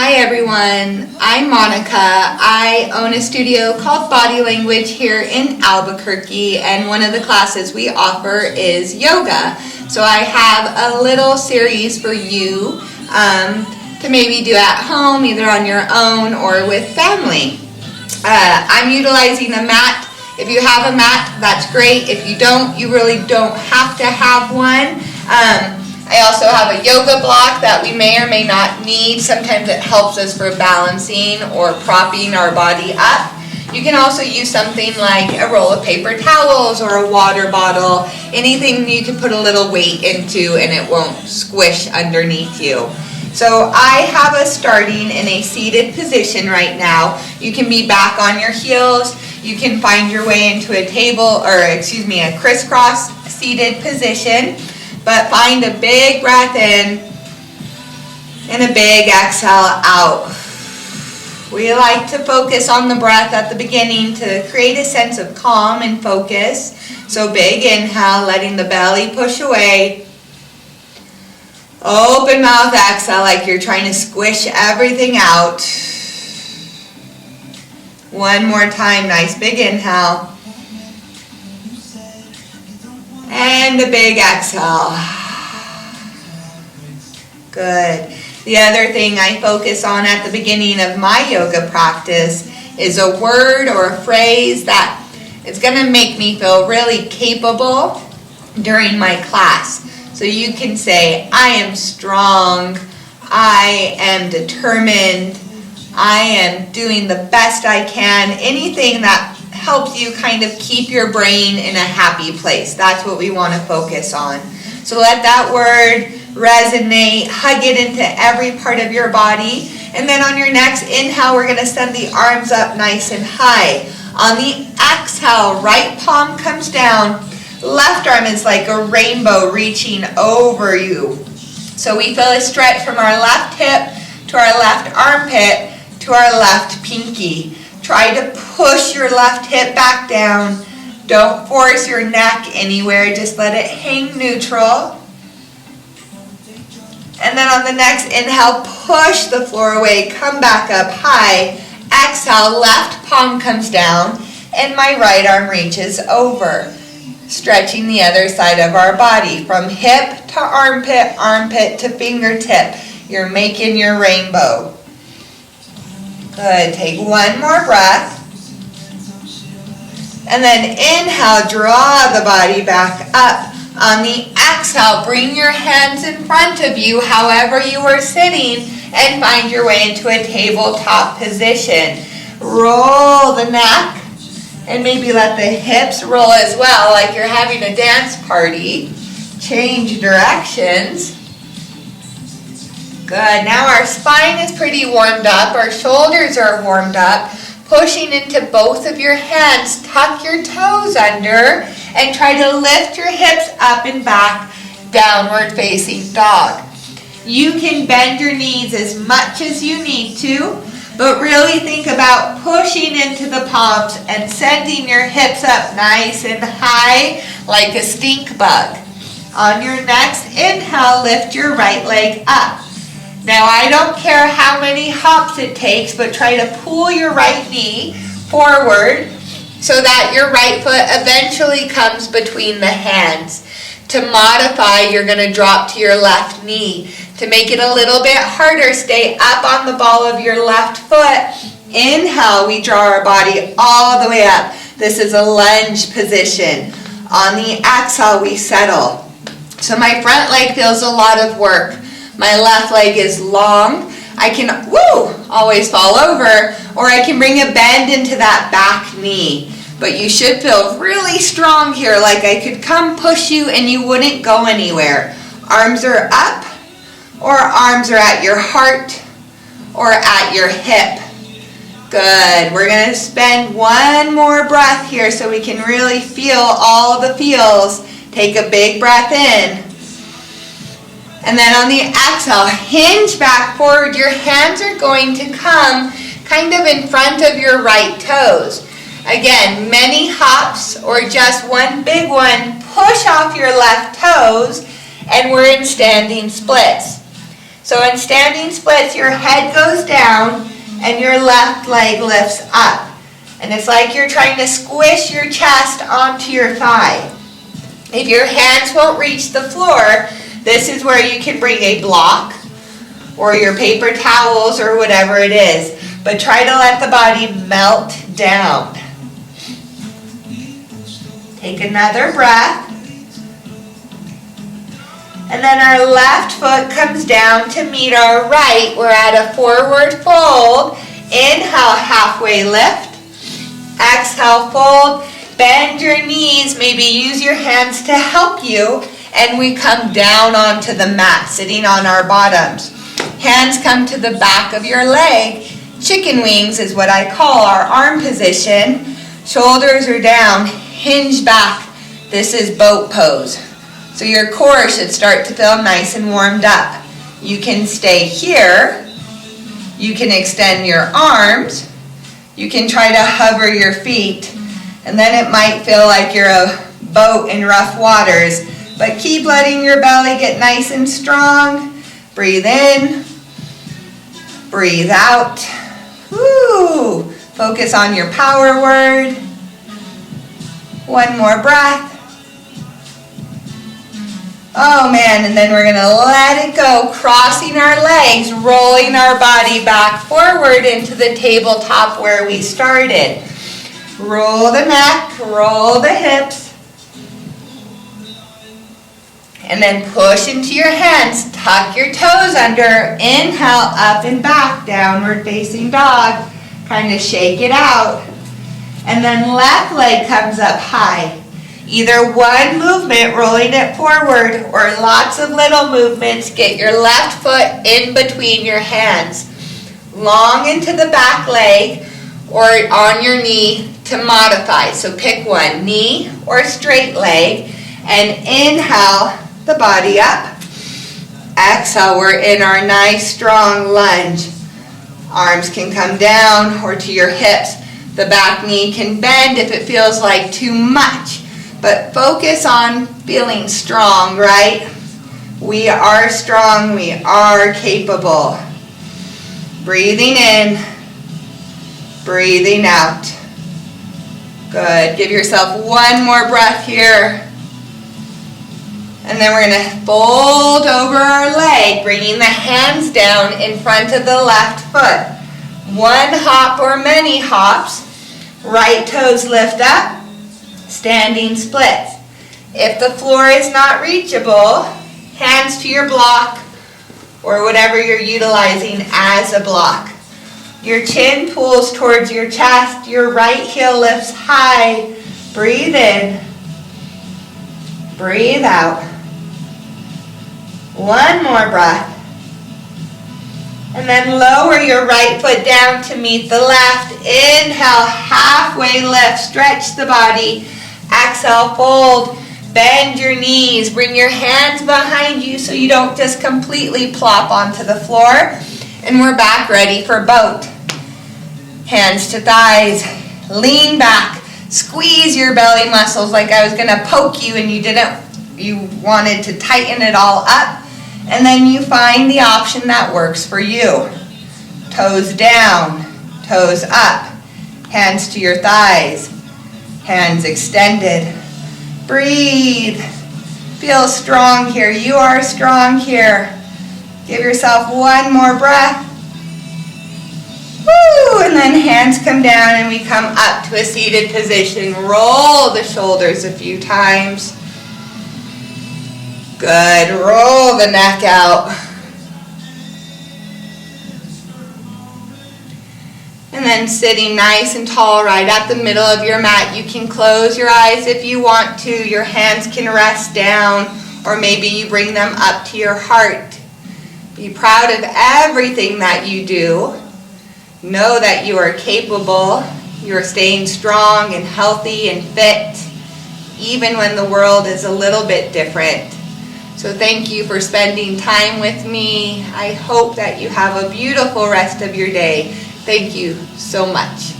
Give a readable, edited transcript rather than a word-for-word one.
Hi everyone, I'm Monica. I own a studio called Body Language here in Albuquerque, and one of the classes we offer is yoga. So I have a little series for you to maybe do at home, either on your own or with family. I'm utilizing a mat. If you have a mat, that's great. If you don't, you really don't have to have one. I also have a yoga block that we may or may not need. Sometimes it helps us for balancing or propping our body up. You can also use something like a roll of paper towels or a water bottle, anything you can put a little weight into and it won't squish underneath you. So I have us starting in a seated position right now. You can be back on your heels. You can find your way into a a crisscross seated position. But find a big breath in and a big exhale out. We like to focus on the breath at the beginning to create a sense of calm and focus. So big inhale, letting the belly push away. Open mouth exhale like you're trying to squish everything out. One more time, nice big inhale. And a big exhale. Good. The other thing I focus on at the beginning of my yoga practice is a word or a phrase that is going to make me feel really capable during my class. So you can say, I am strong, I am determined, I am doing the best I can, anything that helps you kind of keep your brain in a happy place. That's what we want to focus on. So let that word resonate, hug it into every part of your body. And then on your next inhale, we're going to send the arms up nice and high. On the exhale, right palm comes down. Left arm is like a rainbow reaching over you. So we feel a stretch from our left hip to our left armpit to our left pinky. Try to push your left hip back down. Don't force your neck anywhere. Just let it hang neutral. And then on the next inhale, push the floor away. Come back up high. Exhale, left palm comes down and my right arm reaches over. Stretching the other side of our body from hip to armpit, armpit to fingertip. You're making your rainbow. Good. Take one more breath. And then inhale, draw the body back up. On the exhale, bring your hands in front of you, however you are sitting, and find your way into a tabletop position. Roll the neck, and maybe let the hips roll as well, like you're having a dance party. Change directions. Good. Now our spine is pretty warmed up. Our shoulders are warmed up. Pushing into both of your hands. Tuck your toes under and try to lift your hips up and back. Downward facing dog. You can bend your knees as much as you need to, but really think about pushing into the palms and sending your hips up nice and high like a stink bug. On your next inhale, lift your right leg up. Now I don't care how many hops it takes, but try to pull your right knee forward so that your right foot eventually comes between the hands. To modify, you're going to drop to your left knee. To make it a little bit harder, stay up on the ball of your left foot. Inhale, we draw our body all the way up. This is a lunge position. On the exhale, we settle. So my front leg feels a lot of work. My left leg is long. I can, always fall over, or I can bring a bend into that back knee. But you should feel really strong here, like I could come push you and you wouldn't go anywhere. Arms are up, or arms are at your heart, or at your hip. Good. We're going to spend one more breath here so we can really feel all the feels. Take a big breath in. And then on the exhale, hinge back forward. Your hands are going to come kind of in front of your right toes. Again, many hops or just one big one. Push off your left toes and we're in standing splits. So in standing splits, your head goes down and your left leg lifts up. And it's like you're trying to squish your chest onto your thigh. If your hands won't reach the floor, this is where you can bring a block or your paper towels or whatever it is. But try to let the body melt down. Take another breath. And then our left foot comes down to meet our right. We're at a forward fold. Inhale, halfway lift. Exhale, fold. Bend your knees. Maybe use your hands to help you. And we come down onto the mat, sitting on our bottoms. Hands come to the back of your leg. Chicken wings is what I call our arm position. Shoulders are down. Hinge back. This is boat pose. So your core should start to feel nice and warmed up. You can stay here. You can extend your arms. You can try to hover your feet. And then it might feel like you're a boat in rough waters. But keep letting your belly get nice and strong. Breathe in. Breathe out. Woo! Focus on your power word. One more breath. Oh man, and then we're going to let it go, crossing our legs, rolling our body back forward into the tabletop where we started. Roll the neck, roll the hips, and then push into your hands. Tuck your toes under. Inhale, up and back, downward facing dog. Kind of shake it out. And then left leg comes up high. Either one movement, rolling it forward, or lots of little movements. Get your left foot in between your hands. Long into the back leg or on your knee to modify. So pick one, knee or straight leg. And inhale the body up. Exhale, we're in our nice strong lunge. Arms can come down or to your hips. The back knee can bend if it feels like too much. But focus on feeling strong, right? We are strong. We are capable. Breathing in. Breathing out. Good. Give yourself one more breath here. And then we're going to fold over our leg, bringing the hands down in front of the left foot. One hop or many hops. Right toes lift up. Standing splits. If the floor is not reachable, hands to your block or whatever you're utilizing as a block. Your chin pulls towards your chest. Your right heel lifts high. Breathe in. Breathe out. One more breath. And then lower your right foot down to meet the left. Inhale, halfway lift. Stretch the body. Exhale, fold. Bend your knees. Bring your hands behind you so you don't just completely plop onto the floor. And we're back ready for boat. Hands to thighs. Lean back. Squeeze your belly muscles like I was going to poke you and you wanted to tighten it all up. And then you find the option that works for you. Toes down. Toes up. Hands to your thighs. Hands extended. Breathe. Feel strong here. You are strong here. Give yourself one more breath. Woo! And then hands come down and we come up to a seated position. Roll the shoulders a few times. Good. Roll the neck out. And then sitting nice and tall right at the middle of your mat. You can close your eyes if you want to. Your hands can rest down, or maybe you bring them up to your heart. Be proud of everything that you do. Know that you are capable. You are staying strong and healthy and fit, even when the world is a little bit different. So thank you for spending time with me. I hope that you have a beautiful rest of your day. Thank you so much.